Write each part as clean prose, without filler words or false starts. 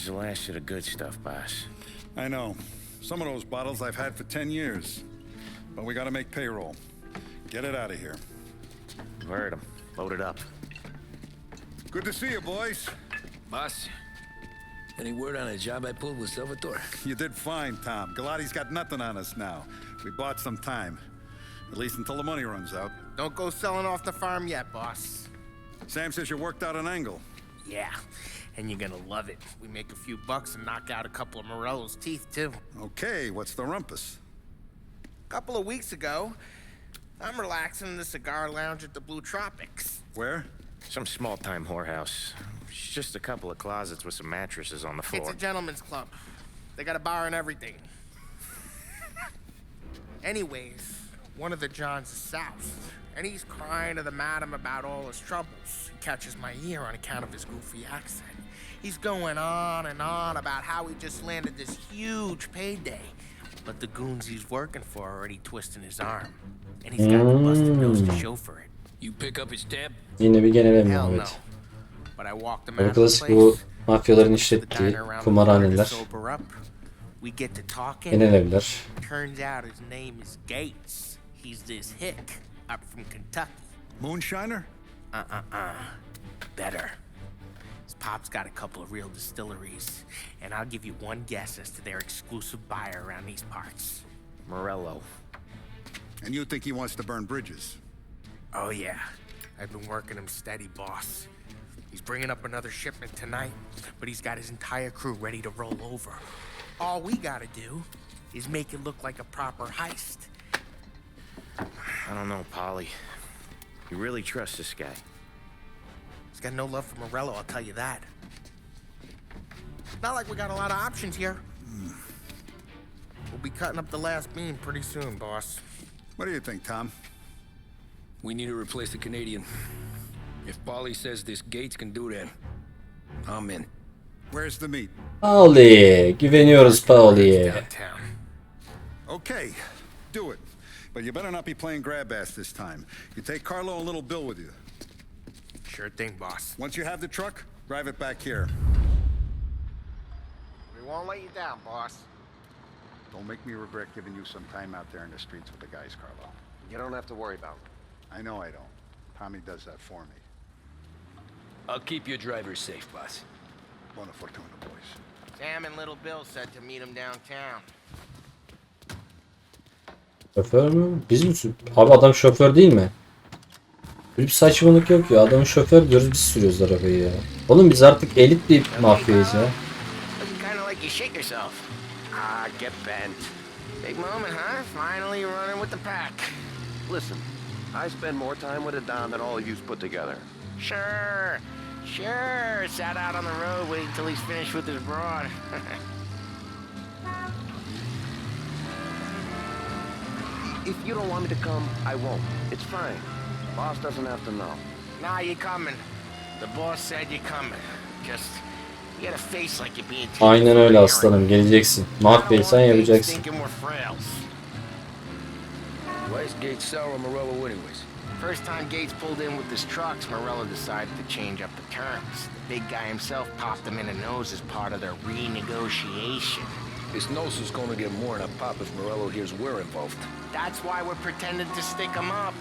is the last of the good stuff, boss. I know. Some of those bottles I've had for 10 years. But we gotta make payroll. Get it out of here. You've heard him. Load it up. Good to see you, boys. Boss, any word on a job I pulled with Salvatore? You did fine, Tom. Galati's got nothing on us now. We bought some time. At least until the money runs out. Don't go selling off the farm yet, boss. Sam says you worked out an angle. Yeah, and you're gonna love it. We make a few bucks and knock out a couple of Morello's teeth, too. Okay, what's the rumpus? A couple of weeks ago, I'm relaxing in the cigar lounge at the Blue Tropics. Where? Some small-time whorehouse. It's just a couple of closets with some mattresses on the floor. It's a gentleman's club. They got a bar and everything. Anyways, one of the Johns is south, and he's crying to the madam about all his troubles. He catches my ear on account of his goofy accent. He's going on and on about how he just landed this huge payday, but the goons he's working for are already twisting his arm, and he's got the busted nose to show for it. You pick up his tab? Yine bir genel Hell no. muhabbet. But I walked him Böyle out of the klasik bu place. mafyaların işlettiği kumarhaneler, Sober up. We get to talking. genel evler. Turns out his name is Gates. He's this hick up from Kentucky. Moonshiner? Better. His pop's got a couple of real distilleries, and I'll give you one guess as to their exclusive buyer around these parts. Morello. And you think he wants to burn bridges? Oh yeah, I've been working him steady, boss. He's bringing up another shipment tonight, but he's got his entire crew ready to roll over. All we gotta do is make it look like a proper heist. I don't know, Polly. You really trust this guy? He's got no love for Morello, I'll tell you that. Not like we got a lot of options here. We'll be cutting up the last beam pretty soon, boss. What do you think, Tom? We need to replace the Canadian. If Polly says this Gates can do that, I'm in. Where's the meat? Pauli, güveniyoruz Pauli'ye. Downtown. Okay, do it. But you better not be playing grab ass this time. You take Carlo and Little Bill with you. Sure thing, boss. Once you have the truck, drive it back here. We won't let you down, boss. Don't make me regret giving you some time out there in the streets with the guys, Carlo. You don't have to worry about it. I know I don't. Tommy does that for me. I'll keep your driver safe, boss. Buona fortuna, boys. Sam and Little Bill said to meet him downtown. Şoför mü? Biz mi Abi adam şoför değil mi? Bir saçmalık yok ya. Adamı şoför diyoruz, biz sürüyoruz arabayı ya. Oğlum biz artık elit bir mafyayız ya. Looking kinda like you shit yourself. Ah, get bent. Big moment, huh? Finally running with the pack. Listen, I spend more time with a Don than all of you's put together. Sure. Sat out on the road waiting till he's finished with his broad. If you don't want me to come, I won't. It's fine. Boss doesn't have to know. Nah, you coming. The boss said you coming. Just, you got a face like you're being taken Aynen for öyle a aslanım, geleceksin. Mafyayı sen yapacaksın. Thinking we're frails. Why is Gates sour on Morello anyways? First time Gates pulled in with his trucks, Morello decided to change up the terms. The big guy himself popped him in the nose as part of their renegotiation. His nose is gonna get more than a pop if Morello hears we're involved. That's why we're pretending to stick him up.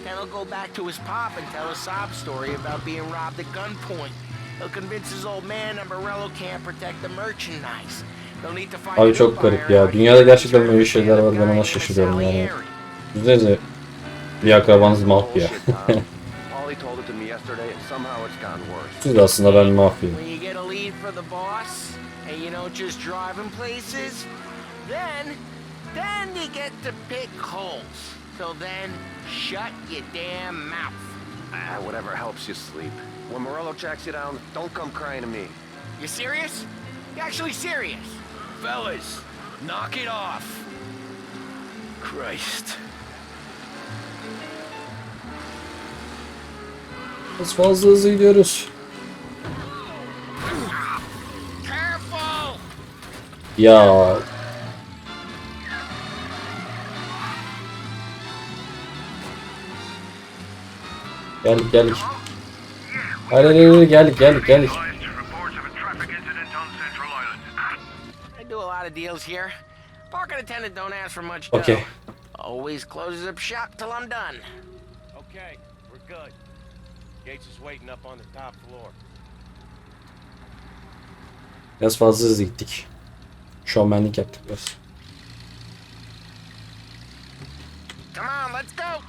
Then he'll go back to his pop and tell a sob story about being robbed at gunpoint. He'll convince his old man that Morello can't protect the merchandise. They'll need to find Abi çok garip ya. Dünyada gerçekten böyle şeyler var, ben ona şaşırıyorum yani. Güzelce bir akrabanız mafya. Polly told it to me yesterday and somehow it's gone worse. Siz de aslında ben mafyayım. When you get a lead for the boss and you don't just drive him places, then you get to pick holes. So then, shut your damn mouth. Whatever helps you sleep. When Morello tracks you down, don't come crying to me. You serious? You actually serious? Fellas, knock it off. Christ. Biz fazla hızlı gidiyoruz. Careful! Ya. Geldik. Hayır geldik. deals here. Parking attendant don't ask for much Okay. dough. Always closes up shop till I'm done. Okay, we're good. Gates is waiting up on the top floor. Biraz fazla hızlı gittik. Şovmenlik yaptık biraz. Come on, let's go.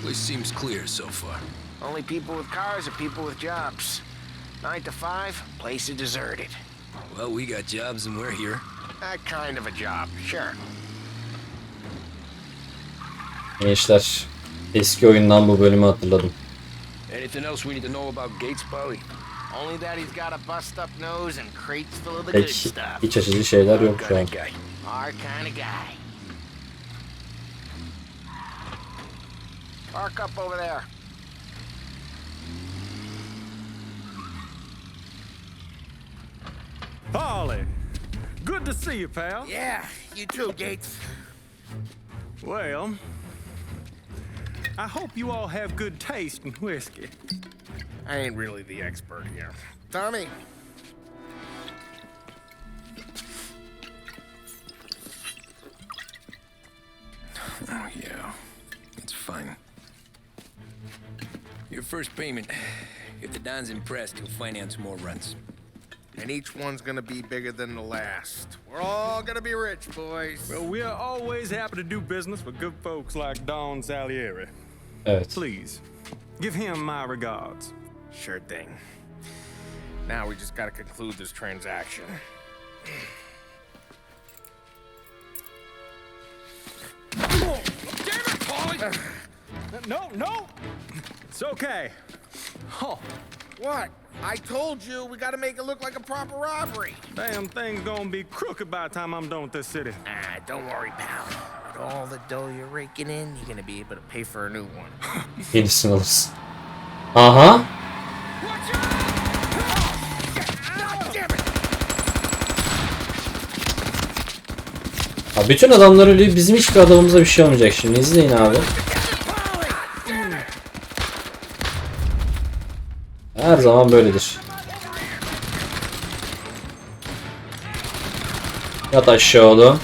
Place seems clear so far. Only people with cars are people with jobs. 9 to 5, place is deserted. Well, we got jobs and we're here. That kind of a job, sure. Gençler, eski oyundan bu bölümü hatırladım. Anything else we need to know about Gates, Polly? Only that he's got a bust-up nose and crates full of the good Pek stuff. iç açıcı şeyler yok şu an. Guy. Our kind of guy. Park up over there. Polly, good to see you, pal. Yeah, you too, Gates. Well, I hope you all have good taste in whiskey. I ain't really the expert here. Tommy, Oh, yeah. It's fine. Your first payment. If the Don's impressed, he'll finance more runs. and each one's gonna be bigger than the last. We're all gonna be rich, boys. Well, we are always happy to do business with good folks like Don Salieri. Evet. Please, give him my regards. Sure thing. Now we just gotta conclude this transaction. Oh, damn it, Paulie! No! It's okay. Oh, What? I told you we gotta make it look like a proper robbery. damn thing's gonna be crooked by the time I'm done with this city. Ah, don't worry, pal. With all the dough you're raking in, you're gonna be able to pay for a new one. Yenisini alırsın. Aha. Ha, bütün adamlar ölüyor. Bizim hiçbir adamımıza bir şey olmayacak şimdi. İzleyin abi. Her zaman böyledir. Yat aşağı oğlum.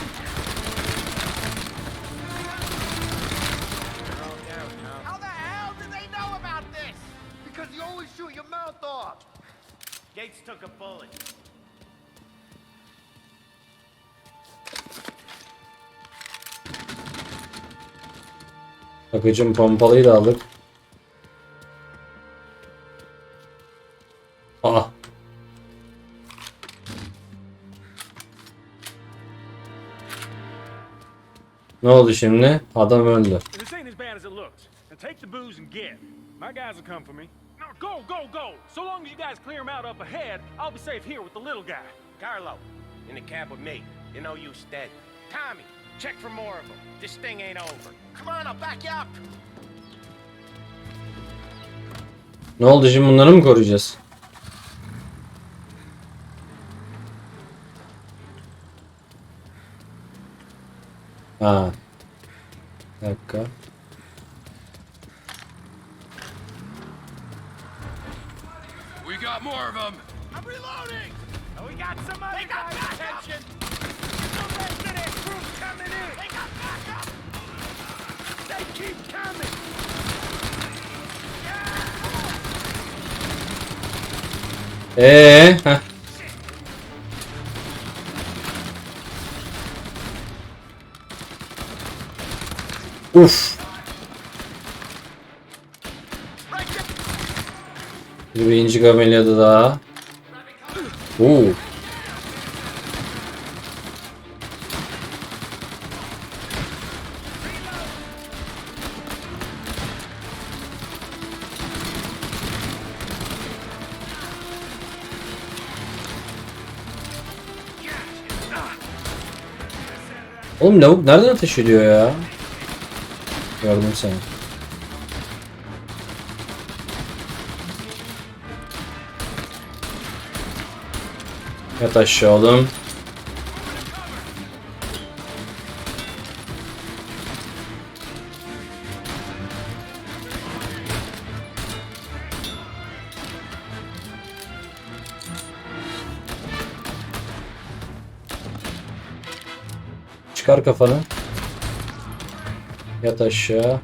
How the hell did they know about this? Because you always shoot your mouth off. Gates took a bullet. Bakıcım pompalıyı da aldık. Aa. Ne oldu şimdi? Adam öldü. This ain't as bad as it looks. And take the booze and get. My guys will come for me. No, go! So long as you guys clear him out up ahead, I'll be safe here with the little guy. Carlo, in the cab with me. You know you stead. Tommy, check for more of them. This thing ain't over. Come on, I'll back you up. Ne oldu şimdi, bunları mı koruyacağız? Ha. Bir dakika. We got more of them. I'm reloading! Oh, we got some other guys' attention! The rest of that group's coming in! They got backup! They keep coming! Heh. Uf. Bir incik ameliyatı daha. Oo. Oğlum lavuk nereden ateş ediyor ya? Gördüm seni. Yat aşağı oğlum. çıkar kafanı. Yat aşağı.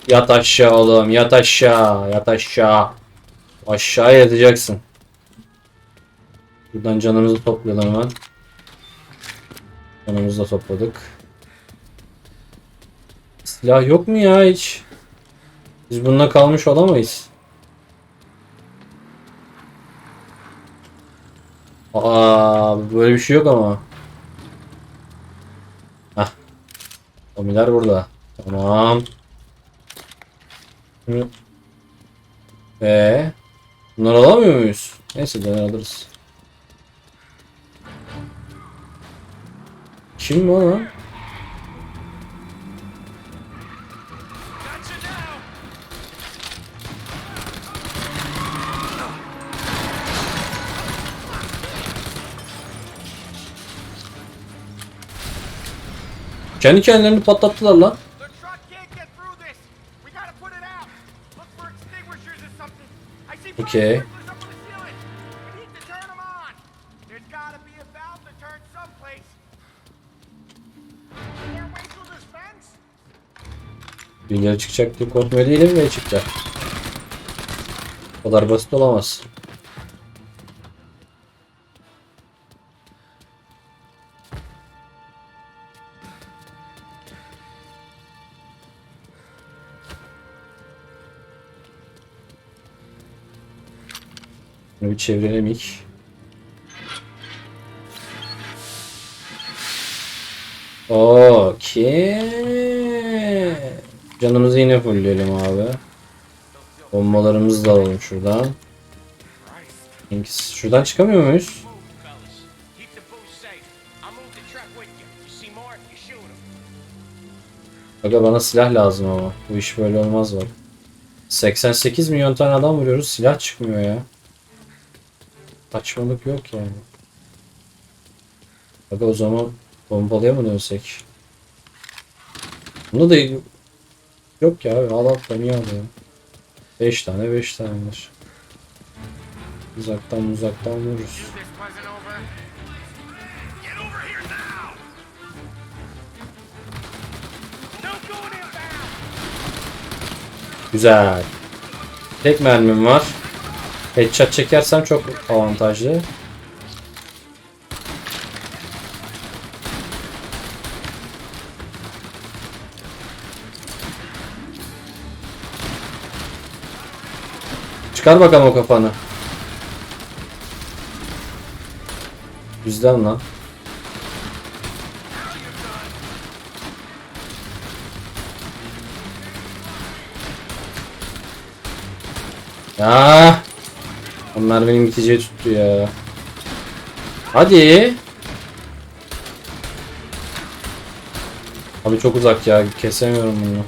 Yat aşağı oğlum. Yat aşağı. Yat aşağı. Aşağıya yatacaksın. Buradan canımızı toplayalım hemen. Canımızı da topladık. Silah yok mu ya hiç? Biz bununla kalmış olamayız. Böyle bir şey yok ama. Hah. Zombiler burada. Tamam. Bunları alamıyor muyuz? Neyse döner alırız. Kim bu lan? Kendi kendilerini patlattılar lan. The truck can't get through this. We gotta put it out. Look for extinguishers or something. I see fire Okay. sprinklers up on the ceiling. We need to turn them on. There's gotta be a valve to turn someplace. Can't wait through this fence. Birileri çıkacak diye korkmuyor değilim ve çıktı. O kadar basit olamaz. Bunu bir çevirelim ilk. Okey. Canımızı yine fullleyelim abi. Bombalarımızı da alalım şuradan. Şuradan çıkamıyor muyuz? Move, fellas. Keep the booze safe. I'll move the truck with you. You see more, you shoot 'em. Aga bana silah lazım ama. Bu iş böyle olmaz bak. 88 milyon tane adam vuruyoruz. Silah çıkmıyor ya. Saçmalık yok yani. Aga o zaman bombalıya mı dönsek? Bunda da yok ya. Al niye alıyor? 5 tane 5 tanedir. Uzaktan vururuz. This wasn't over. Get over here now. Don't go inbound. Güzel. Tek mermim var. Headshot çekersem çok avantajlı. Çıkar bakalım o kafanı. Bizden lan. Ya. Onlar benim biteceği tuttu ya. Hadi. Abi çok uzak ya. Kesemiyorum bunu.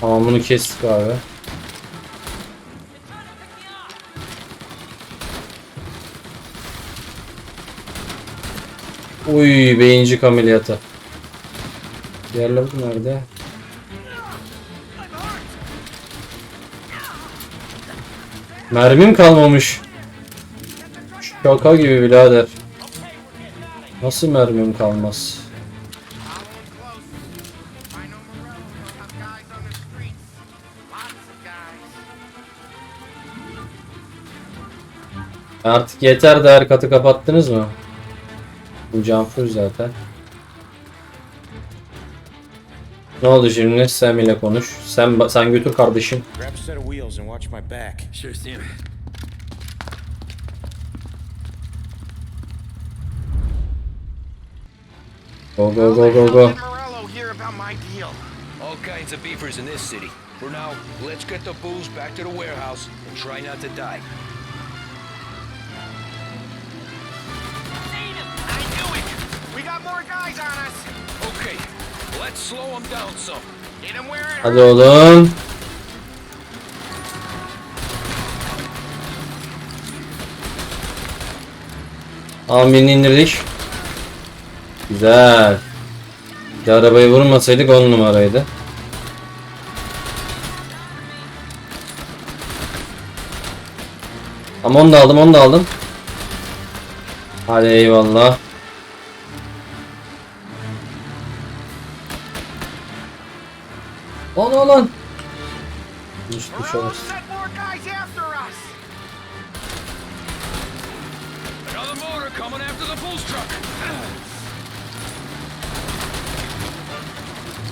Tamam bunu kestik abi. Uy beyincik ameliyatı. Diğerler nerede? Mermim kalmamış. Şaka gibi birader. Nasıl mermim kalmaz? Following close. I know Morello will have guys on the streets. Lots of guys. Artık yeter de her katı kapattınız mı? Bu cam full zaten. Ne oldu şimdi? Sam ile konuş. Sen götür kardeşim. Grab a set of wheels and watch my back. Sure, Sam. Go go go go How go. did Morello hear about my deal? All kinds of beefers in this city. For now, let's get the booze back to the warehouse and try not to die. I knew it! We got more guys on us! Okay, Let's slow him down some. Hit him where it Hadi oğlum. Amirini indirdik. Güzel. Bir arabayı vurmasaydık 10 numaraydı. Ama onu da aldım, onu da aldım. Hadi eyvallah. Lan. Düşmüş Morello olursun. sent more guys after us. Another motor coming after the pulse truck.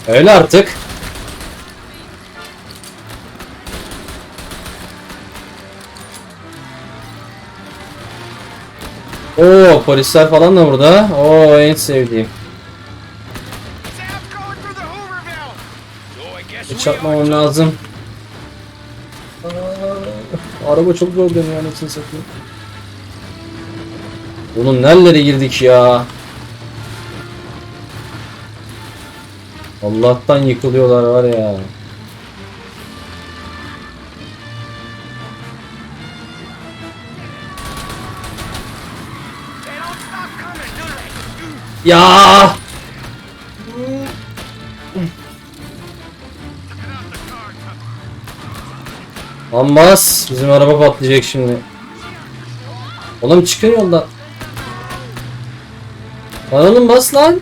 Öyle artık. Oo, polisler falan da burada. Oo, en sevdiğim. Sam's going through the Hooverville. So I guess Hiç çarpmamam lazım. Araba çok zor dönüyor anasını satayım. Oğlum nerelere girdik ya? Allah'tan yıkılıyorlar var ya. They don't stop coming, do they? Ya! Ambas, bizim araba patlayacak şimdi. Oğlum çıkın yoldan. Lan oğlum bas lan.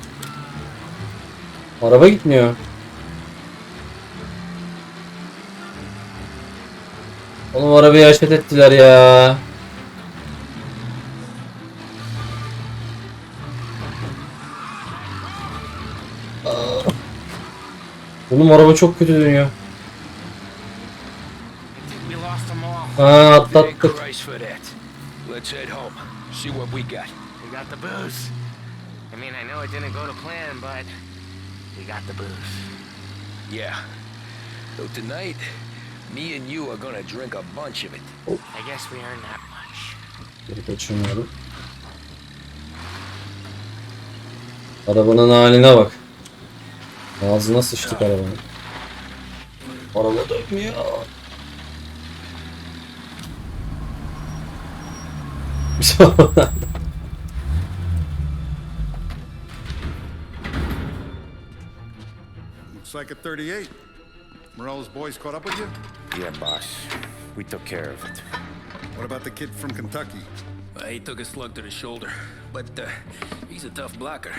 Araba gitmiyor. Oğlum arabayı haşet ettiler ya. Oğlum araba çok kötü dönüyor. We lost them all. Ha, Thank atlattık. Christ for that. Let's head home. See what we got. We got the booze. I mean, I know it didn't go to plan, but we got the booze. Yeah. So tonight, me and you are gonna drink a bunch of it. I guess we earned that much. Geri kaçırmayalım. Arabanın haline bak. Ağzına sıçtık arabanın. Araba dönmüyor. Looks like a 38. Morello's boys caught up with you? Yeah, boss. We took care of it. What about the kid from Kentucky? He took a slug to the shoulder, but he's a tough blocker.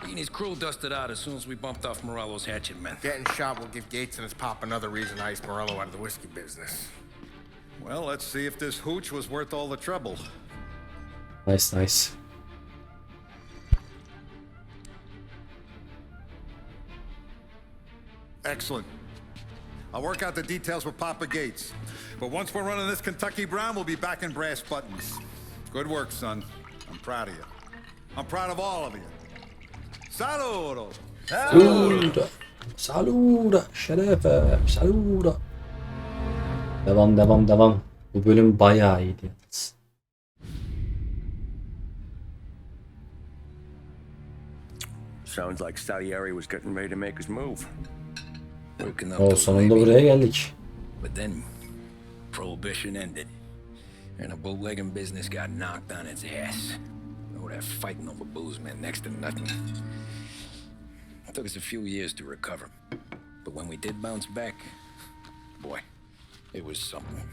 He and his crew dusted out as soon as we bumped off Morello's hatchet men. Getting shot will give Gates and his pop another reason to ice Morello out of the whiskey business. Well, let's see if this hooch was worth all the trouble. Nice. Excellent. I'll work out the details with Papa Gates. But once we're running this Kentucky Brown, we'll be back in brass buttons. Good work, son. I'm proud of you. I'm proud of all of you. Saludo! Saluda. Şerefe. Saluda. Devam. Bu bölüm bayağı iyiydi yalnız. Sounds like Salieri was getting ready to make his move. Working up O to it, sonunda maybe. buraya geldik. But then, Prohibition ended, and the bootlegging business got knocked on its ass. Oh, that fighting over booze meant next to nothing. It took us a few years to recover, but when we did bounce back, boy, it was something.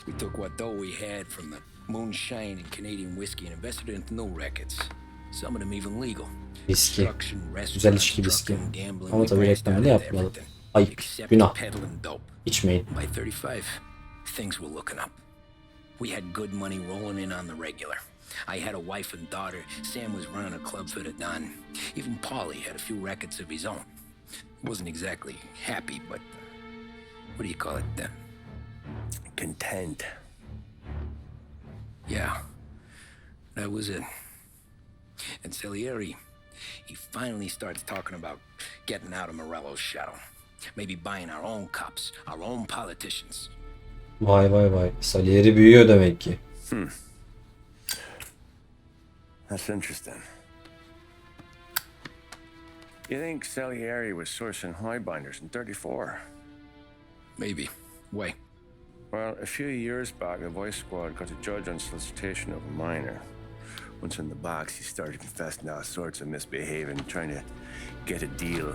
We took what dough we had from the moonshine and Canadian whiskey and invested it into new records. Some of them even legal. Viski. Construction, Güzel restaurants, içki viski. trucking, gambling, Ama we tabii branched reklamını out into yapmayalım. everything, Ayıp, except günah. peddling dope. İçmeyin. By 35, things were looking up. We had good money rolling in on the regular. I had a wife and daughter. Sam was running a club for the Don. Even Paulie had a few records of his own. Wasn't exactly happy, but what do you call it then? Content. Yeah, that was it. And Salieri, he finally starts talking about getting out of Morello's shadow. Maybe buying our own cops, our own politicians. Vay. Salieri büyüyor demek ki. That's interesting. You think Salieri was sourcing highbinders in 34? Maybe. Why? Well, a few years back, the Vice Squad got a judge on solicitation of a minor. Once in the box, he started confessing all sorts of misbehaving, trying to get a deal.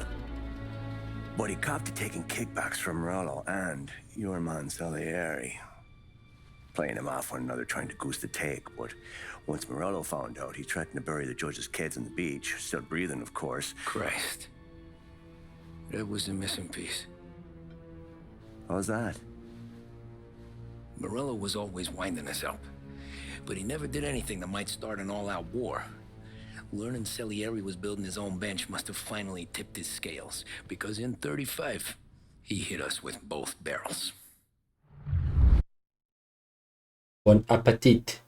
But he copped to taking kickbacks from Morello and your man Salieri. Playing them off one another, trying to goose the take. But once Morello found out, he threatened to bury the judge's kids on the beach. Still breathing, of course. Christ. That was the missing piece. How's that? Morello was always winding us up, but he never did anything that might start an all-out war. Learning Salieri was building his own bench must have finally tipped his scales, because in 35, he hit us with both barrels. Bon appetit.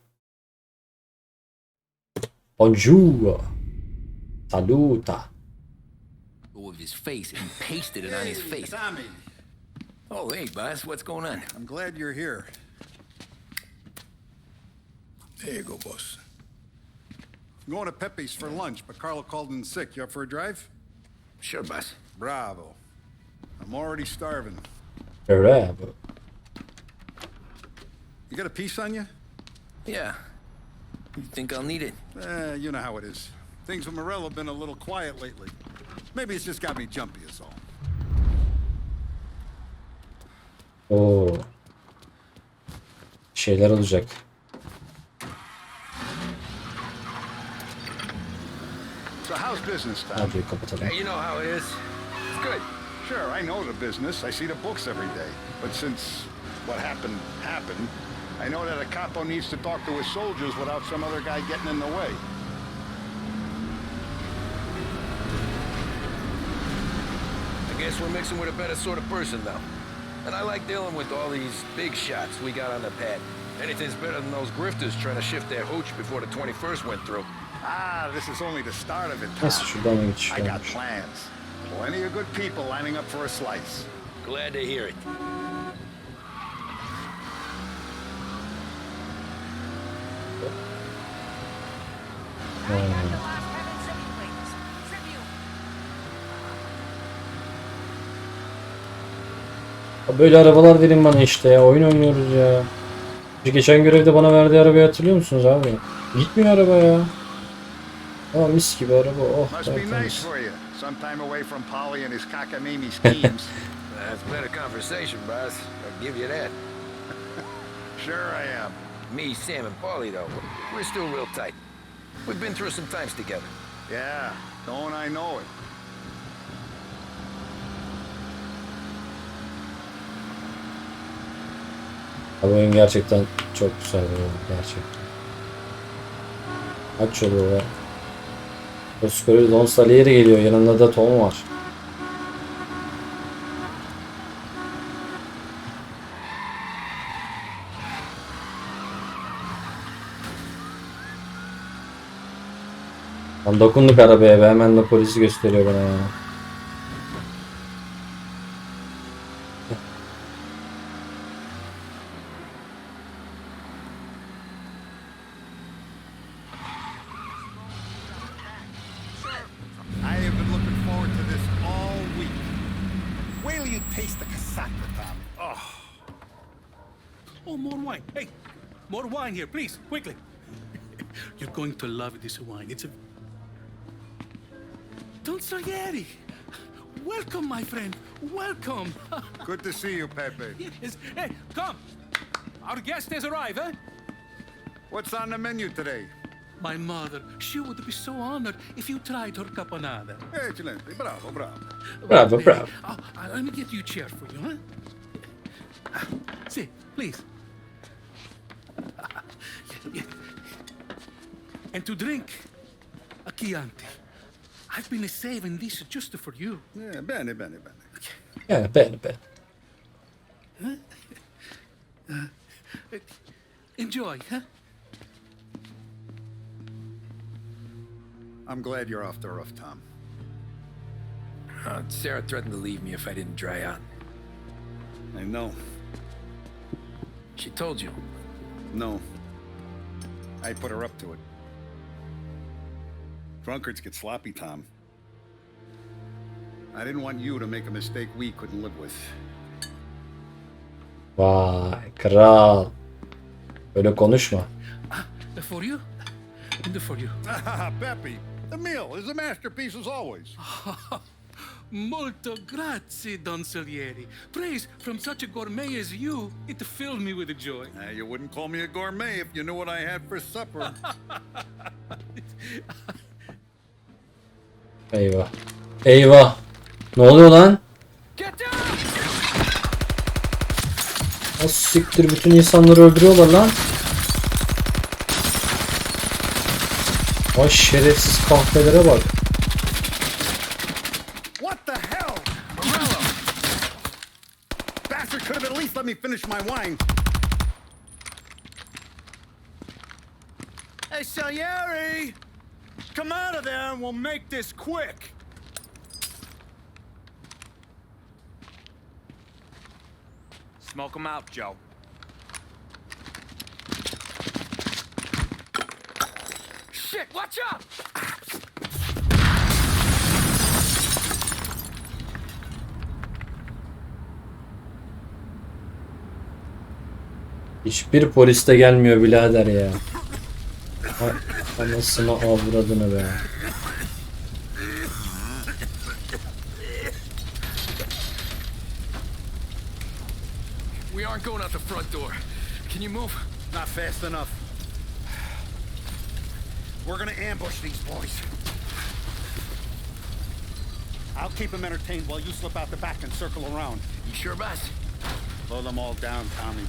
Bonjour. Saluta. Of his face and pasted it on his face. Tommy, Oh, hey, boss, what's going on? I'm glad you're here. There you go, boss. I'm going to Pepe's for lunch, but Carlo called in sick. You up for a drive? Sure, boss. Bravo. I'm already starving. Bravo. You got a piece on you? Yeah. You think I'll need it? You know how it is. Things with Morello have been a little quiet lately. Maybe it's just got me jumpy is all. Oo. Şeyler olacak. So how's business, Tom? Radyoyu kapatalım. You know how it is. It's good. Sure, I know the business. I see the books every day. But since what happened, I know that a capo needs to talk to his soldiers without some other guy getting in the way. I guess we're mixing with a better sort of person now. And I like dealing with all these big shots we got on the pad. Anything's better than those grifters trying to shift their hooch before the 21st went through. Ah, this is only the start of it, Tom. Neyse şuradan mı geçiş I got varmış? plans. Plenty of good people lining up for a slice. Glad to hear it. Böyle arabalar verin bana işte ya. Oyun oynuyoruz ya. Geçen görevde bana verdiği arabayı hatırlıyor musunuz abi? Gitmiyor araba ya. Aa, mis gibi araba. Oh, Must be nice tertemiz. for you. Sometime away from Polly and his cockamamie schemes. That's better conversation, boss. I'll give you that. Sure I am. Me, Sam, and Paulie, though, we're still real tight. We've been through some times together. Yeah, don't I know it. Abi oyun gerçekten çok güzel bir oyun. Gerçekten. Kaç oluyor ya? Sosyal Don Salieri geliyor. Yanında da Tom var. Lan dokunduk arabaya be. Hemen de polisi gösteriyor bana ya. I have been looking forward to this all week. Wait till you taste the casaca, Tommy. Oh. Oh, more wine. Hey, more wine here, please, quickly. You're going to love this wine. It's a... Don Salieri! Welcome, my friend. Welcome. Good to see you, Pepe. Yes. Hey, come. Our guest has arrived, eh? What's on the menu today? My mother, she would be so honored if you tried her caponata. Excelente. Bravo, bravo. Bravo, bravo. Oh, let me get you a chair for you, huh? See, please. Yeah. And to drink, a Chianti. I've been saving this just for you. Yeah, bene, bene, bene. Ya ben. Enjoy, huh? I'm glad you're off the roof, Tom. Sarah threatened to leave me if I didn't dry out. I know. She told you. No. I put her up to it. Drunkards get sloppy, Tom. I didn't want you to make a mistake we couldn't live with. Vay kral. Öyle konuşma. For you? For you. Peppy, the meal is a masterpiece as always. Molto grazie, Don Salieri. Praise from such a gourmet as you, it filled me with joy. You wouldn't call me a gourmet if you knew what I had for supper. Eyvah. Eyvah. Ne oluyor lan? Nasıl siktir, bütün insanları öldürüyorlar lan. Vay şerefsiz kahvelere bak. What the hell? Morello! Bastard could have at least let me finish my wine. Hey, Salieri! Come out of there and we'll make this quick. Smoke him out, Joe. Shit, watch out! Hiçbir polis de gelmiyor birader ya. Anasını avradını be. We aren't going out the front door. Can you move? Not fast enough. We're gonna ambush these boys. I'll keep them entertained while you slip out the back and circle around. You sure, boss? Blow them all down, Tommy.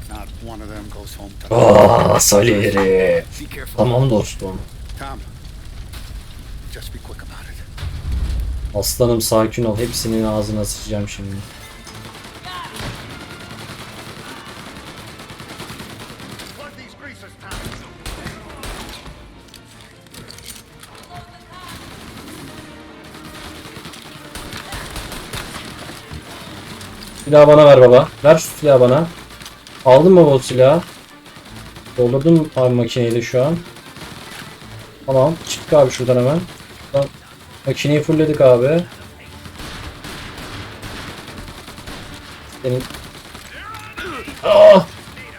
Not one of them goes home tonight. Aaa Salieri. Be careful. Tamam dostum. Tom, just be quick about it. Aslanım sakin ol. Hepsinin ağzına sıçacağım şimdi. Plug these greasers, Tommy. Silahı bana ver baba. Ver şu silahı bana. Aldın mı bu silahı? Doldurdum abi makineyi de şu an. Tamam. Çık abi şuradan hemen. Tamam. Makineyi fullledik abi. Senin... Ah!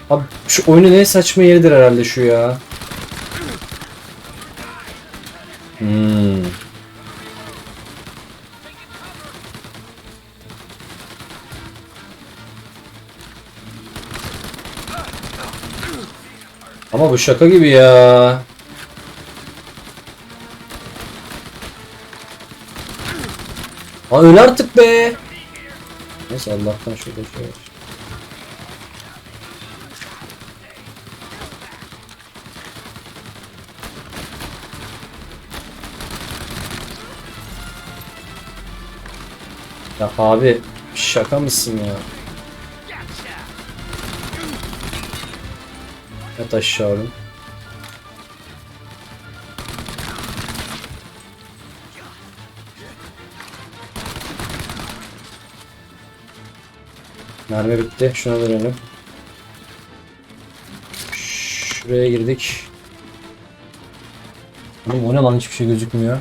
Abi şu oyunun en saçma yeridir herhalde şu ya. Ama bu şaka gibi ya. Aa öl artık be. Neyse Allah'tan şurada şey var. Ya abi şaka mısın ya? Yat aşağı oğlum. Mermi bitti. Şuna dönelim. Şuraya girdik. Oğlum o ne lan, hiçbir şey gözükmüyor.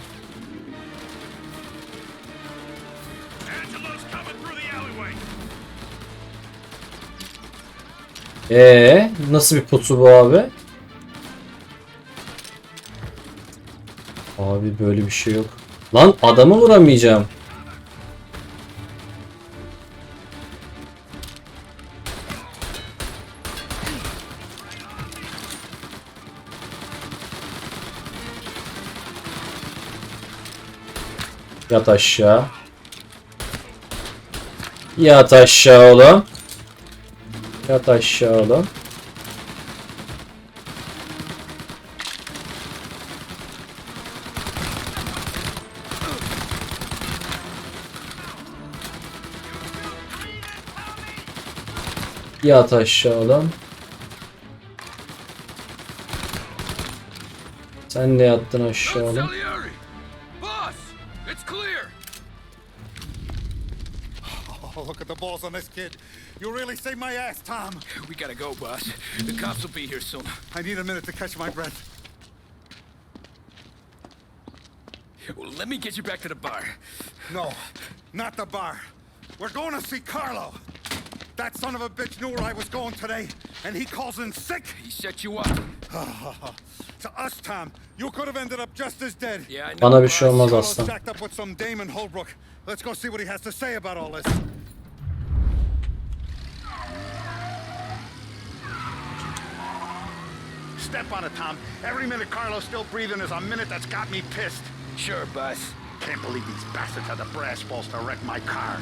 Nasıl bir pusu bu abi? Abi böyle bir şey yok. Lan adamı vuramayacağım. Yat aşağı. Yat aşağı oğlum. Yat aşağı oğlum. Yat aşağı oğlum. Sen de yattın aşağı oğlum. Salieri! Boss! It's clear! Oh, look at the balls on this kid. You really saved my ass, Tom. We gotta go, boss. The cops will be here soon. I need a minute to catch my breath. Well, let me get you back to the bar. No, not the bar. We're going to see Carlo. That son of a bitch knew where I was going today, and he calls in sick. He set you up. To us, Tom, you could have ended up just as dead. Yeah, I know. Bana bir şey olmaz Carlo's aslan. jacked up with some dame in Holbrook. Let's go see what he has to say about all this. Step on it, Tom. Every minute Carlo's still breathing is a minute that's got me pissed. Sure, boss. Can't believe these bastards had the brass balls to wreck my car.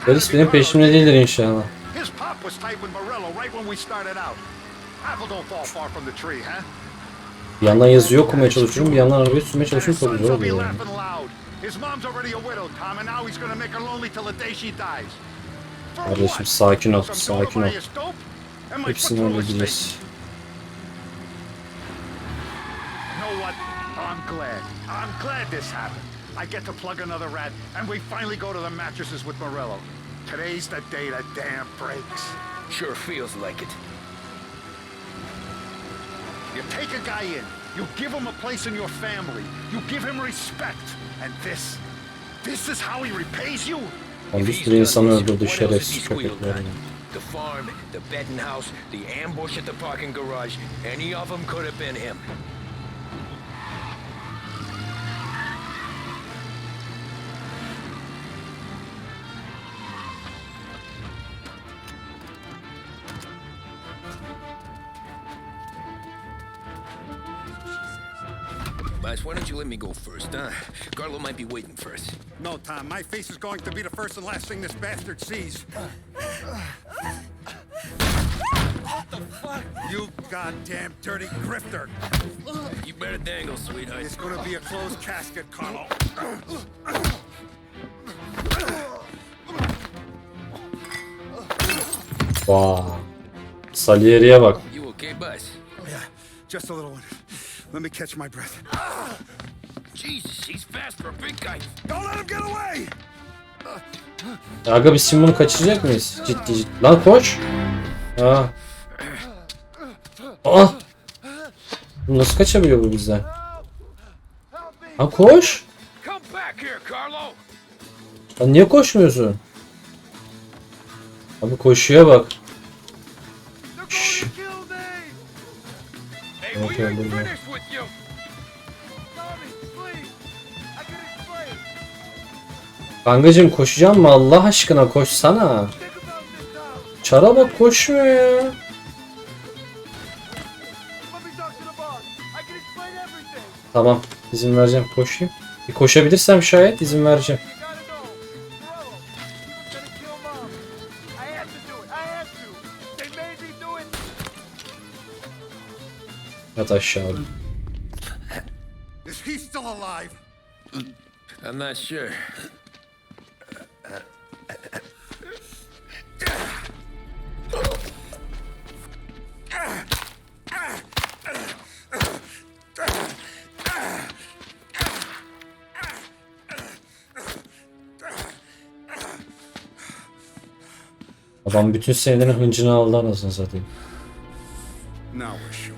Polis benim peşimde değildir inşallah. His pop was tight with Morello right when we started out. Apple don't fall far from the tree, huh? Bir yandan yazıyı okumaya çalışıyorum, bir yandan arabayı sürmeye çalışıyorum. Çok zor oluyor yani. His mom's already a widow, Tom, and now he's gonna make her lonely till the day she dies. For Kardeşim what? sakin ol, Some sakin ol. notorious dope? And my Hepsini patrol halledeceğiz. estate. You know what? I'm glad. I'm glad this happened. I get to plug another rat, and we finally go to the mattresses with Morello. Today's the day the dam breaks. Sure feels like it. You take a guy in, you give him a place in your family, you give him respect, and this is how he repays you? Lan bir sürü insanı öldürdü şerefsiz köpekler. ya. The farm, the bedding house, the ambush at the parking garage. Any of them could have been him. Boss, why don't you let me go first, huh? Carlo might be waiting for us. No, Tom, my face is going to be the first and last thing this bastard sees. What the fuck? You goddamn dirty grifter. You better dangle, sweetheart. It's gonna be a closed casket, Carlo. Vaa. Salieri'ye bak. You okay, boss? Yeah, just a little one. Let me catch my breath. Jesus, he's fast for a big guy. Don't let him get away! Aga biz şimdi bunu kaçıracak mıyız? Ciddi ciddi. Lan koş. Ha. Ah. Nasıl kaçabiliyor bu bizden? Ha koş. Come back here, Carlo. Lan niye koşmuyorsun? Abi koşuya bak. Şşş. Hey, Okay, we ain't good man. finished with you. Kankacım koşacağım mı? Allah aşkına koşsana. Çara bak koşmuyor ya. Tamam izin vereceğim koşayım. Bir koşabilirsem şayet izin vereceğim. Yat aşağı. Is he still alive? I'm not sure. Adam bütün senelerin hıncını aldı anasını satayım. Now we're sure.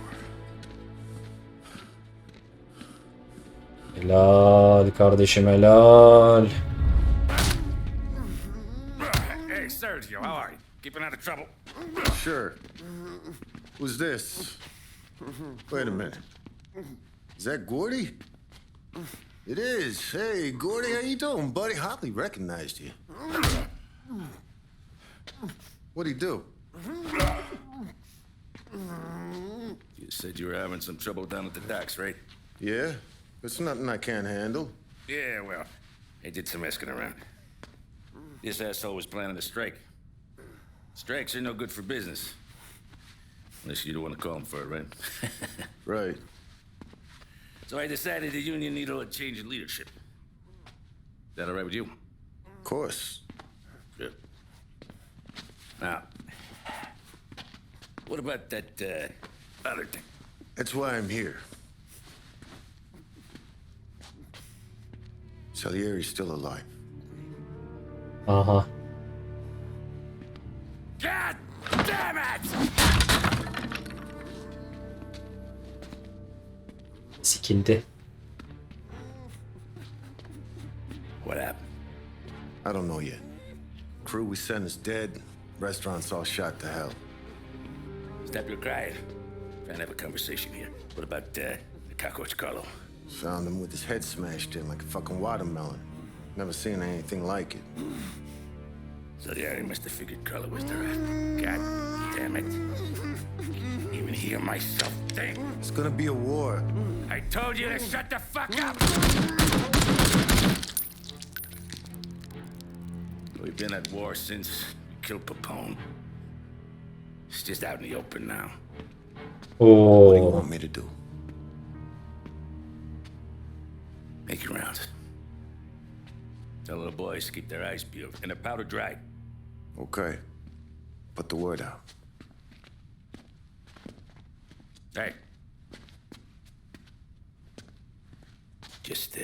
Helal kardeşim helal. Hey, Sergio, how are you? Keeping out of trouble? Sure. Who's this? Wait a minute. Is that Gordy? It is. Hey, Gordy, how you doing, buddy? Hardly recognized you. What'd he do? You said you were having some trouble down at the docks, right? Yeah, it's nothing I can't handle. Yeah, well, I did some asking around. This asshole was planning a strike. Strikes are no good for business. Unless you don't want to call him for it, right? Right. So I decided the union needed a change in leadership. Is that all right with you? Of course. Good. Now, what about that other thing? That's why I'm here. Salieri's still alive. Aha. God damn it! sikildi. What happened? I don't know yet. Crew we sent is dead. Restaurants all shot to hell. Stop your crying. Trying to have a conversation here. What about the cockroach Carlo? Found him with his head smashed in like a fucking watermelon. Never seen anything like it. Salieri must have figured Carlo was the rat. God damn it. Can't even hear myself think. It's gonna be a war. I told you to shut the fuck up! We've been at war since we killed Papone. It's just out in the open now. What do you Oo. want me to do? Make your rounds. Tell the boys to keep their eyes peeled and their powder dry. Okay. Put the word out. Hey. Just,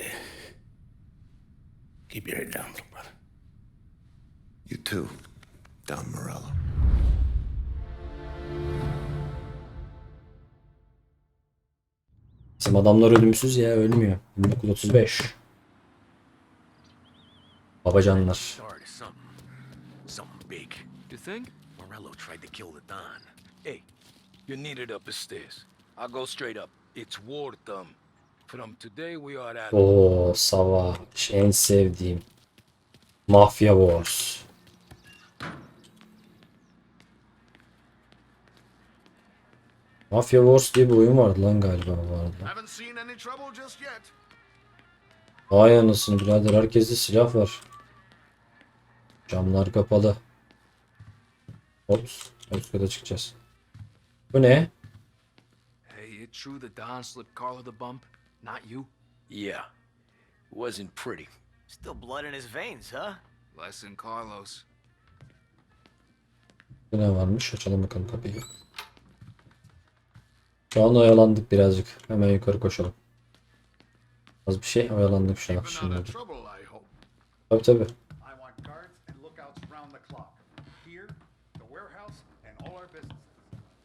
keep your head down, little brother. You too, Don Morello. Bizim adamlar ölümsüz ya, ölmüyor. 1935. Babacanlar. Start something big. You think? Morello tried to kill the Don. Hey, you're needed up the stairs. I'll go straight up. It's war time. From today we are at... Oo, savaş. En sevdiğim. Mafya Wars. Mafya Wars diye bir oyun vardı lan galiba bu arada. Haven't seen any trouble just yet. Vay anasını birader, herkeste silah var. Camlar kapalı. Ops. Üst kata çıkacağız. Bu ne? Hey, it true the Don slipped Carlo the bump? Not you? Yeah. It wasn't pretty. Still blood in his veins, huh? Less than Carlos. Bu ne varmış? Açalım bakalım kapıyı. Şu an oyalandık birazcık. Hemen yukarı koşalım. Az bir şey oyalandık şu an. Şimdi. Tabii tabii. I want guards and lookouts round the clock. Here, the warehouse, and all our businesses.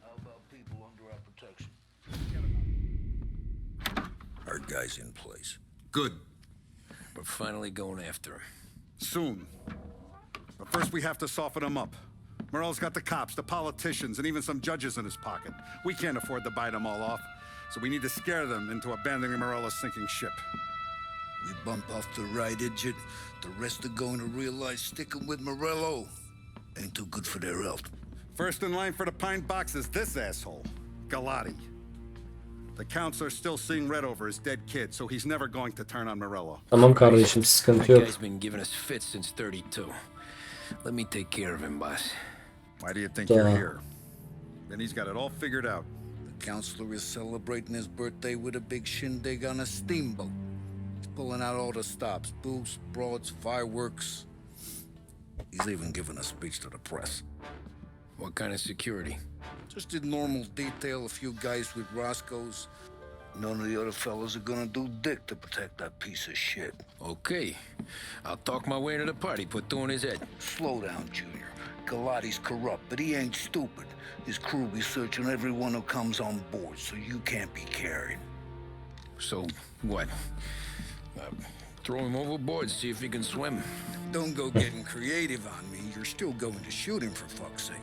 How about people under our protection? Our guy's in place. Good. We're finally going after him. Soon. But first we have to soften him up. Morello's got the cops, the politicians, and even some judges in his pocket. We can't afford to bite them all off, so we need to scare them into abandoning Morello's sinking ship. We bump off the right idiot. The rest are going to realize sticking with Morello ain't too good for their health. First in line for the pine box is this asshole, Galati. The counselor's still seeing red over his dead kid, so he's never going to turn on Morello. Tamam kardeşim, sıkıntı That yok. guy's been giving us fits since 32. Let me take care of him, boss. Why do you think you're here? Then he's got it all figured out. The counselor is celebrating his birthday with a big shindig on a steamboat. He's pulling out all the stops, booze, broads, fireworks. He's even giving a speech to the press. What kind of security? Just in normal detail, a few guys with Roscoe's. None of the other fellas are gonna do dick to protect that piece of shit. Okay. I'll talk my way to the party, put two in his head. Slow down, Junior. Galati's corrupt, but he ain't stupid. His crew be searching everyone who comes on board, so you can't be carried. So, what? Throw him overboard, see if he can swim. Don't go getting creative on me. You're still going to shoot him, for fuck's sake.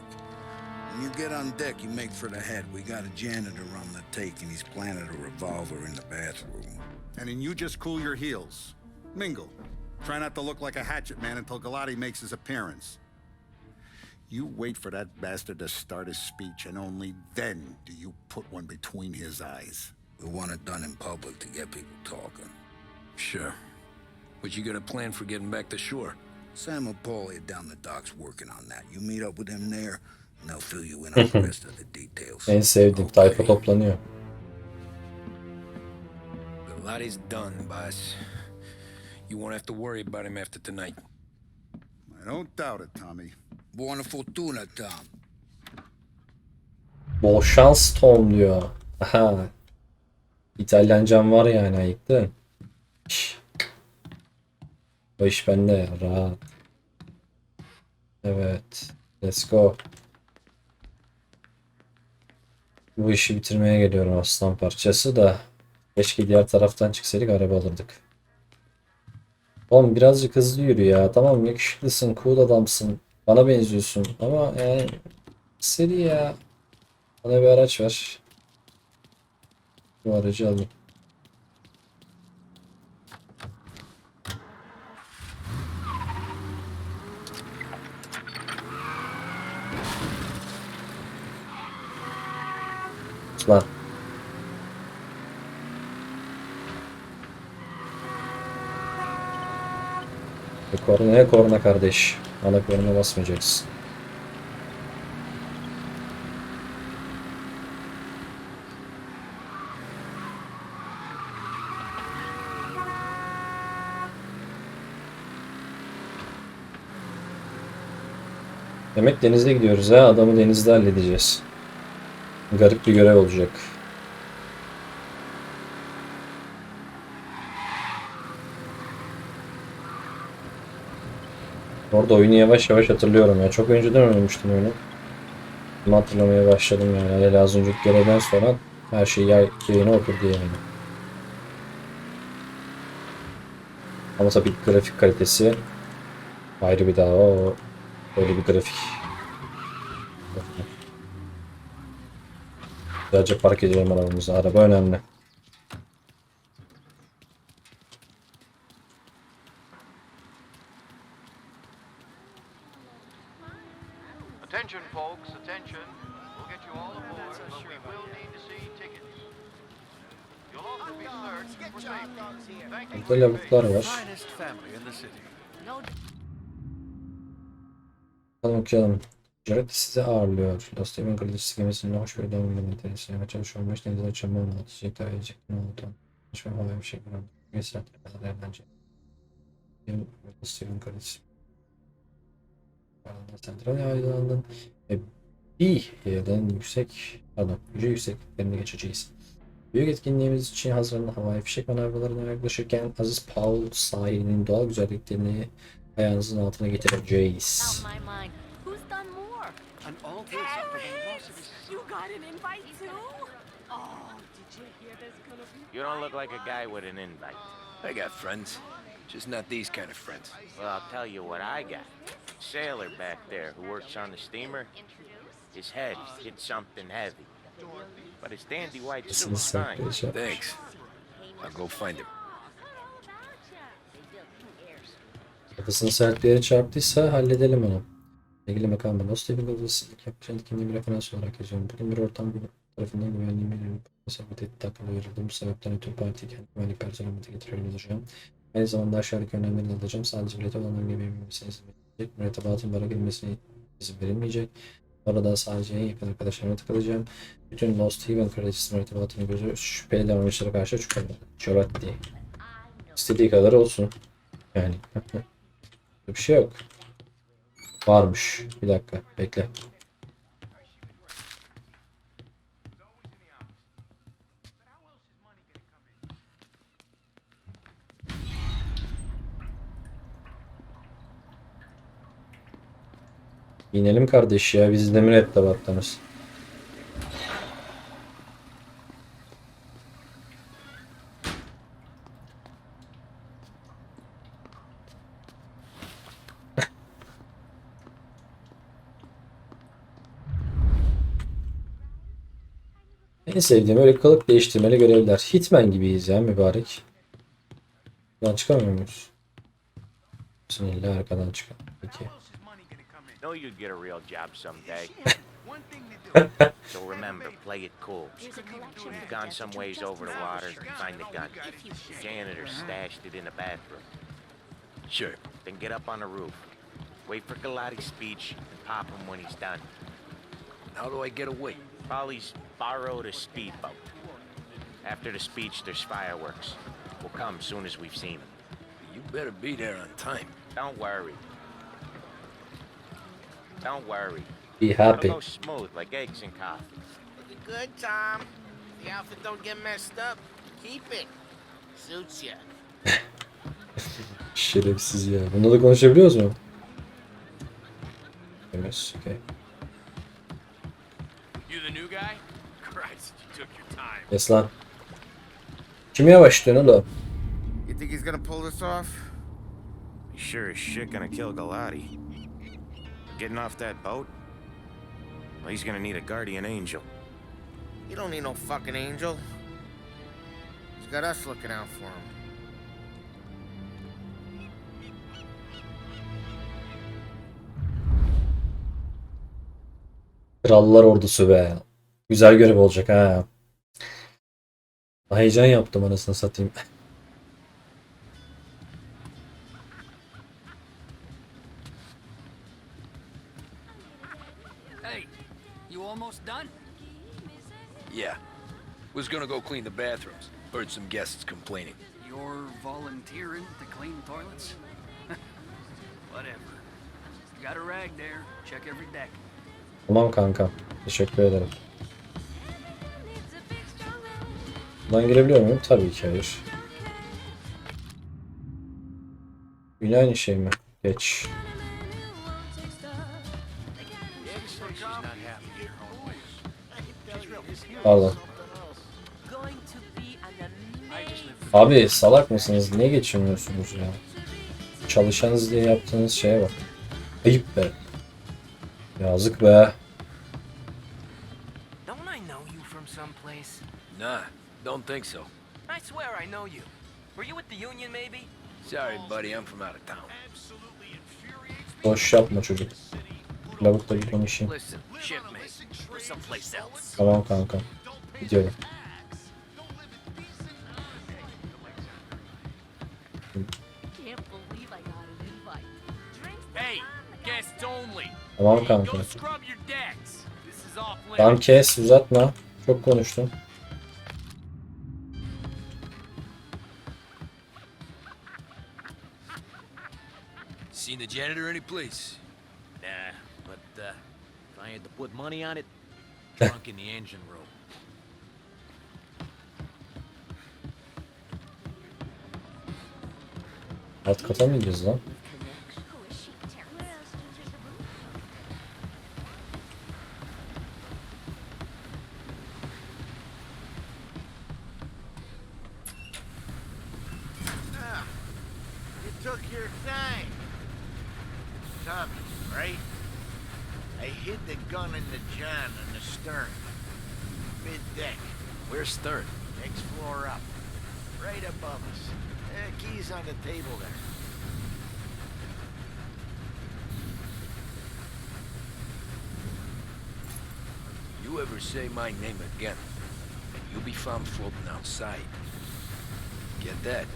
When you get on deck, you make for the head. We got a janitor on the take, and he's planted a revolver in the bathroom. And then you just cool your heels. Mingle. Try not to look like a hatchet man until Galati makes his appearance. You wait for that bastard to start his speech, and only then do you put one between his eyes. We want it done in public to get people talking. Sure. But you got a plan for getting back to shore? Sam and Paulie are down the docks working on that. You meet up with them there, and they'll fill you in on the rest of the details. En sevdiğim tayfa toplanıyor. Galati's done, boss. You won't have to worry about him after tonight. I don't doubt it, Tommy. Buona fortuna, Tom. Bol şans Tom diyor. Aha. İtalyancam var yani, ayıktı. O iş bende, rahat. Evet. Let's go. Bu işi bitirmeye geliyorum aslan parçası da. Keşke diğer taraftan çıksaydık, araba alırdık. Oğlum birazcık hızlı yürü ya. Tamam, yakışıklısın, cool adamsın. Bana benziyorsun ama yani seri ya. Bana bir araç ver. Bu aracı alayım. Lan. Kornaya korna kardeş. Bana korna basmayacaksın. Demek denize gidiyoruz ha. Adamı denizde halledeceğiz. Garip bir görev olacak. Orada oyunu yavaş yavaş hatırlıyorum ya. Çok önceden oynamıştım oyunu. Ama hatırlamaya başladım yani. Hele az önceki görevden sonra her şey yayına oturdu yani. Ama tabii grafik kalitesi ayrı bir dava. O öyle bir grafik. Sadece park edelim arabamızı. Araba önemli. Attention, folks, attention. We'll get you all aboard, but we will need to see tickets. You'll also be searched for safety. Thank you. Burada lavuklar var. Finest family in the city. Bakalım okuyalım. Jared sizi ağırlıyor. Dostoyev'in kılıçsız gemisinin hoş bir doğum günü tenisiyle çalışıyor. Baş denizde açılma onu atacak. Daha yiyecek ne oldu? Hoş ve havaya bir şey var. Mesela kadar eğlence. Dostoyev'in kılıçsız. Sentral yaylandan ve bir yerden yüksek, pardon, yüce yüksekliklerine geçeceğiz. Büyük etkinliğimiz için hazırlanan havai fişek manevralarına yaklaşırken Aziz Paul Salieri'nin doğal güzelliklerini ayağınızın altına getireceğiz. You don't look like a guy with an invite. I got friends. Just not these kind of friends. Well, I'll tell you what I got. Sailor back there who works on the steamer. His head hit something heavy. But his dandy white suit's fine. Thanks. I'll go find him. Kafasını sert bir yere çarptıysa halledelim onu. İlgili makamda Dostoyev'in kılıçsızlık yapacağın etkinliği bir referans olarak yazıyorum. Bugün bir ortam tarafından güvenliğimi sabit takılı verildim. Bu sebepten ötürü partiyi kendi güvenlik personelime getiriyor olacağım. Aynı zamanda aşağıdaki önlemleri de alacağım. Sadece bileti olanların gibi bilmesine izin verilecek. Mürettebatın bara girmesine izin verilmeyecek. Orada sadece en yakın arkadaşlarıma takılacağım. Bütün Lost Haven kraliçesi mürettebatının gözü şüpheli davranışlara karşı çörat diye. İstediği kadar olsun. Yani. Bir şey yok. Varmış. Bir dakika. Bekle. İnelim kardeş ya. Biz de mürettebattanız. En sevdiğim öyle kılık değiştirmeli görevler. Hitman gibiyiz ya mübarek. Buradan çıkamıyor muyuz? Bismillah, arkadan çıkalım. Peki. Know you'd get a real job someday. So remember, play it cool. When you've gone some ways over the water, find the gun. The janitor stashed it in the bathroom. Sure. Then get up on the roof. Wait for Galati's speech and pop him when he's done. How do I get away? Polly's borrowed a speedboat. After the speech, there's fireworks. We'll come soon as we've seen him. You better be there on time. Don't worry. Don't worry. Be happy. It'll go smooth like eggs and coffee. Looking good, Tom. The outfit don't get messed up. Keep it. Suits ya. Şerefsiz ya. Bunda da konuşabiliyoruz mu? Evet, okay. You the new guy? Christ, you took your time. Yes lan. Kime yavaşlıyorsun oğlum? You think he's gonna pull this off? He's sure as shit gonna kill Galati. Getting off that boat? Well, he's gonna need a guardian angel. You don't need no fucking angel. He's got us looking out for him. Krallar ordusu be. Güzel görev olacak ha. Heyecan yaptım anasını satayım. Hey, you almost done? Yeah. Was gonna go clean the bathrooms. Heard some guests complaining. You're volunteering to clean toilets? Whatever. You got a rag there. Check every deck. Tamam kanka. Teşekkür ederim. Buradan girebiliyor muyum? Tabii ki hayır. Yine aynı şey mi? Geç. Pardon. Abi salak mısınız? Niye geçemiyorsunuz ya? Çalışanız diye yaptığınız şeye bak. Ayıp be. Yazık be. Don't I know you from someplace? Nah, don't think so. I swear I know you. Were you with the union maybe? Sorry, buddy, I'm from out of town. Boş yapma çocuk. Lavukla bir konuşayım. Listen, shipmate, we're someplace else. Tamam kanka. Gidiyorum. Hey, guests only. Tamam kanka. Go scrub your decks. This is off limits. Tamam kes uzatma. Çok konuştun. Seen the janitor any place? Nah, but if I had to put money on it, drunk in the engine room. Alt kata mı gidiyoruz lan? You took your time. Tommy, right? I hid the gun in the john on the stern. Mid-deck. Where's stern? Next floor up. Right above us. Keys on the table there. You ever say my name again, and you'll be found floating outside. Get that?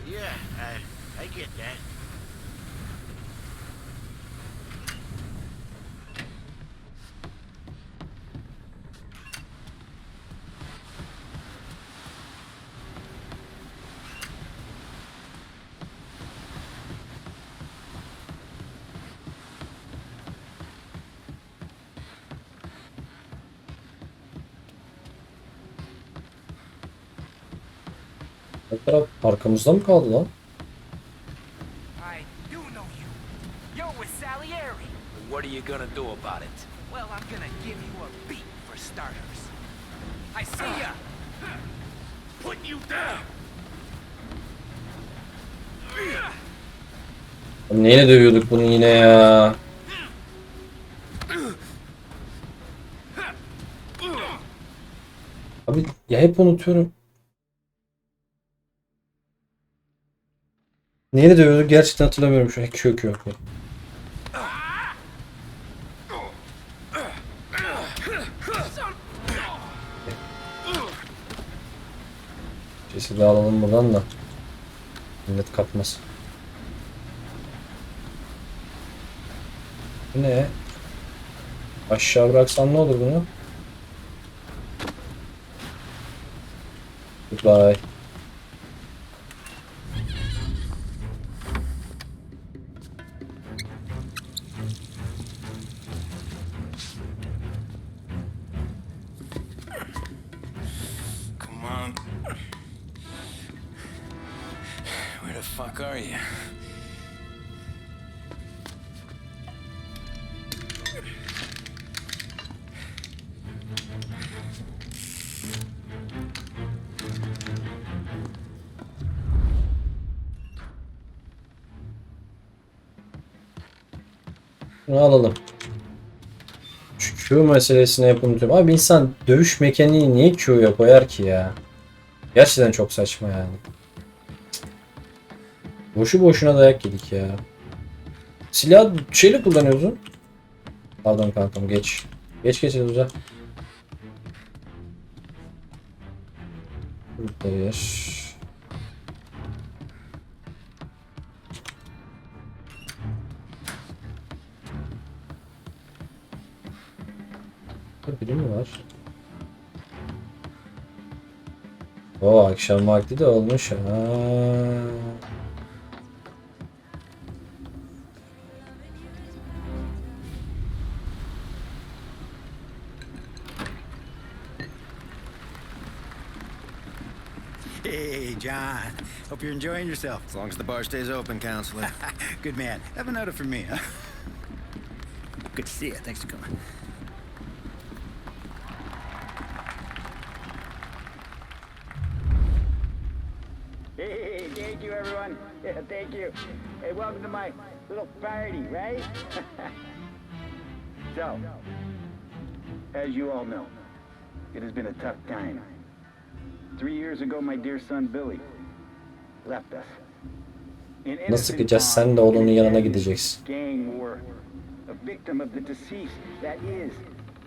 Yeah, I get that. Bu taraf arkamızda mı kaldı lan? I do know you. You're with Salieri. What are you gonna do about it? Well, I'm gonna give you a beat for starters. I see ya. Put you down. Neyle dövüyorduk bunu yine ya? Abi ya hep unutuyorum. Neyle dövüyorduk gerçekten hatırlamıyorum şu an. Yok. Cesedi alalım buradan da. Millet kapmasın. Bu ne? Aşağı bıraksan ne olur bunu? Goodbye. Come on. Where the fuck are you? Bunu alalım. Şu Q meselesine hep unutuyorum. Abi insan dövüş mekaniği niye Q'ya koyar ki ya? Gerçekten çok saçma yani. Boşu boşuna dayak yedik ya. Silah şeyle kullanıyorsun. Pardon kankam geç. Geç uzak. Burada bir. Biri mi var? O akşam vakti de olmuş ha. Hey, John. Hope you're enjoying yourself. As long as the bar stays open, counselor. Good man. Have another for me, huh? Good to see you. Thanks for coming. Hey, thank you, everyone. Yeah, thank you. Hey, welcome to my little party, right? So, as you all know, it has been a tough time. 3 years ago, my dear son Billy left us. Nasıl çıkacağız? Sen de oğlunun yanına gideceksin. Gang war, a victim of the deceased. That is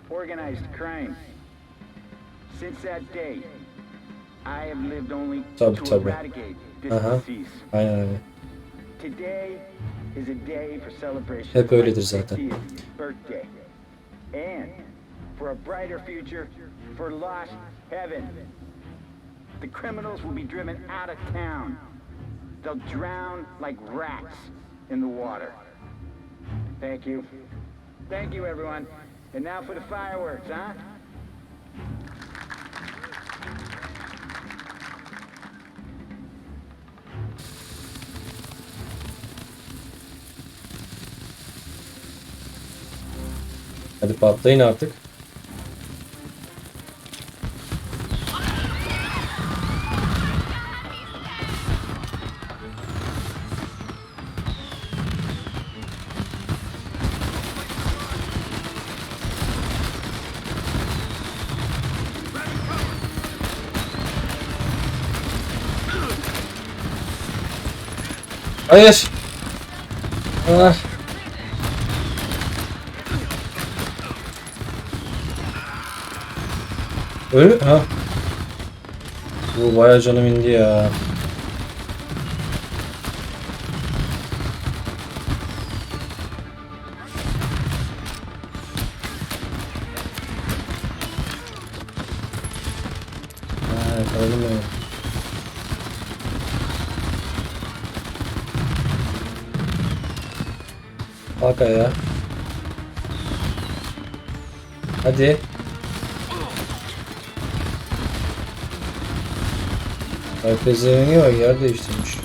organized crime. Since that day, I have lived only to eradicate this disease. Aynen öyle. Today is a day for celebration. Hep öyledir zaten. Birthday. And for a brighter future for lost heaven. The criminals will be driven out of town. They'll drown like rats in the water. Thank you. Thank you, everyone. And now for the fireworks, huh? Hadi patlayın artık. Hayır. Ah. Öyle ha. Bu bayağı canım indi ya. Evet, öyle mi? Bak ya. Hadi. Herkese rengi var, yer değiştirmiş.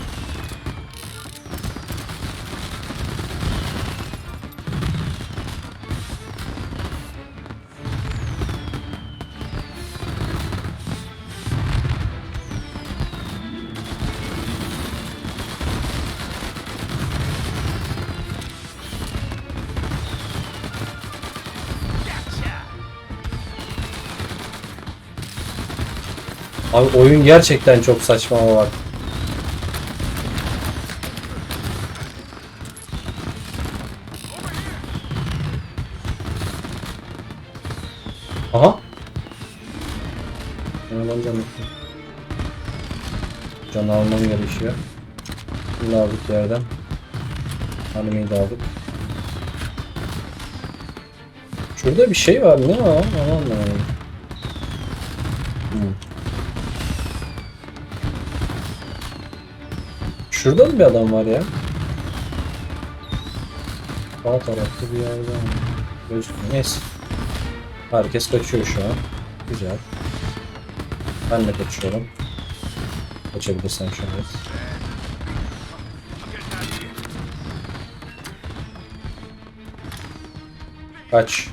Abi oyun gerçekten çok saçma ama bak. Aha. Can almam gerekiyor. Bunu aldık yerden. Animeyi de aldık. Şurada bir şey var, ne var? Anlamadım. Şurada mı bir adam var ya? Sağ tarafta bir yerde gözüküyor. Neyse. Herkes kaçıyor şu an. Güzel. Ben de kaçıyorum. Kaçabilirsen şu an. Kaç.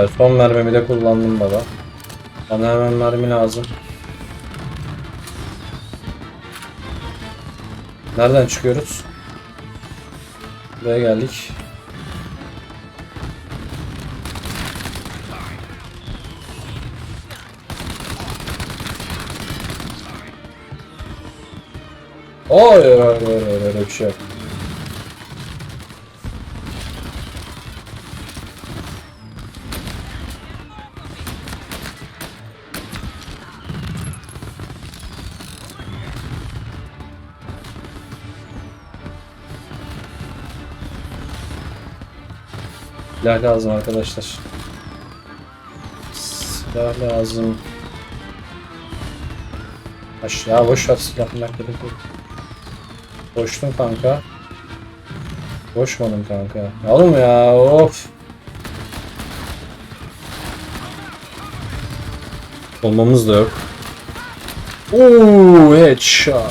arkadaşlar. Son mermimi de kullandım baba. Bana hemen mermi lazım. Nereden çıkıyoruz? Buraya geldik. Oy öyle bir şey yok. Silah lazım arkadaşlar. Silah lazım. Aşağı boş ver silah gerek yok. Boştun kanka. Boşmadım kanka. Oğlum ya of. Olmamız da yok. Ooo headshot.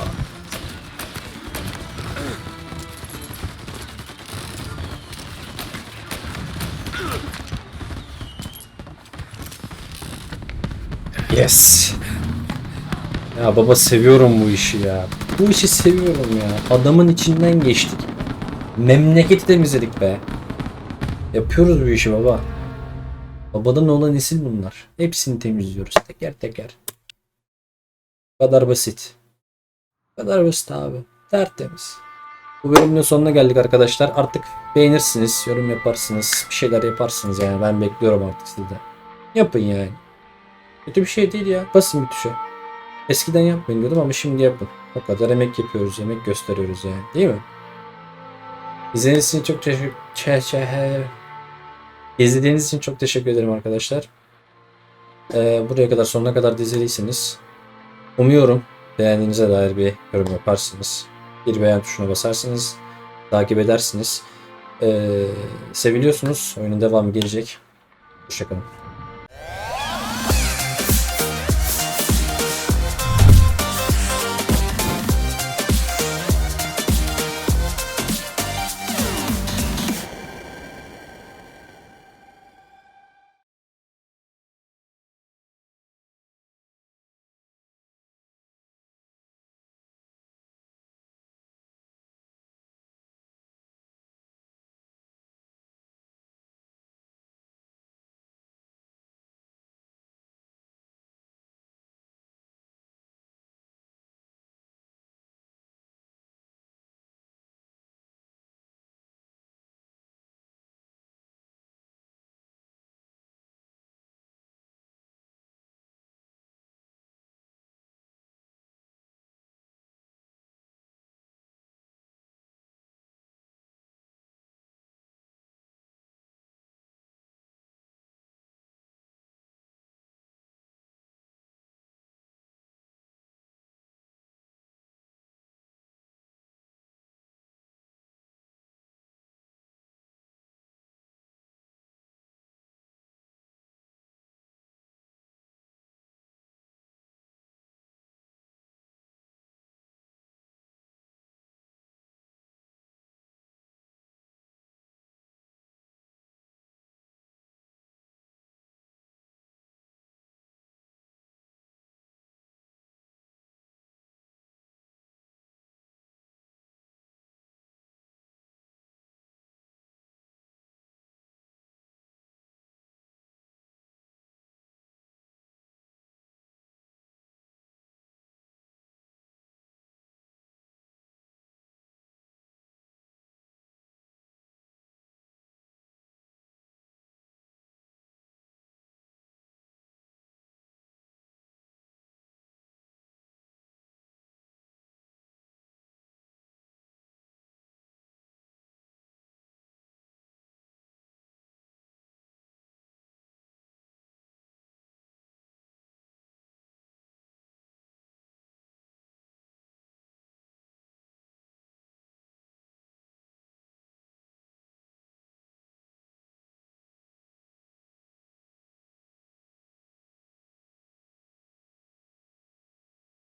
Yes. Ya baba seviyorum bu işi ya. Bu işi seviyorum ya. Adamın içinden geçtik. Memleketi temizledik be. Yapıyoruz bu işi baba. Babadan olan nesil bunlar. Hepsini temizliyoruz teker teker. Bu kadar basit. Bu kadar basit abi. Tertemiz. Bu bölümün de sonuna geldik arkadaşlar. Artık beğenirsiniz, yorum yaparsınız, bir şeyler yaparsınız yani. Ben bekliyorum artık sizden. Yapın yani. Kötü bir şey değil ya. Basın bir tuşa. Eskiden yapmayın diyordum ama şimdi yapın. O kadar emek yapıyoruz, emek gösteriyoruz yani. Değil mi? İzlediğiniz için çok İzlediğiniz için çok teşekkür ederim arkadaşlar. Buraya kadar sonuna kadar izlediyseniz umuyorum beğendiğinize dair bir yorum yaparsınız. Bir beğen tuşuna basarsınız. Takip edersiniz. Seviliyorsunuz. Oyunun devamı gelecek. Hoşçakalın.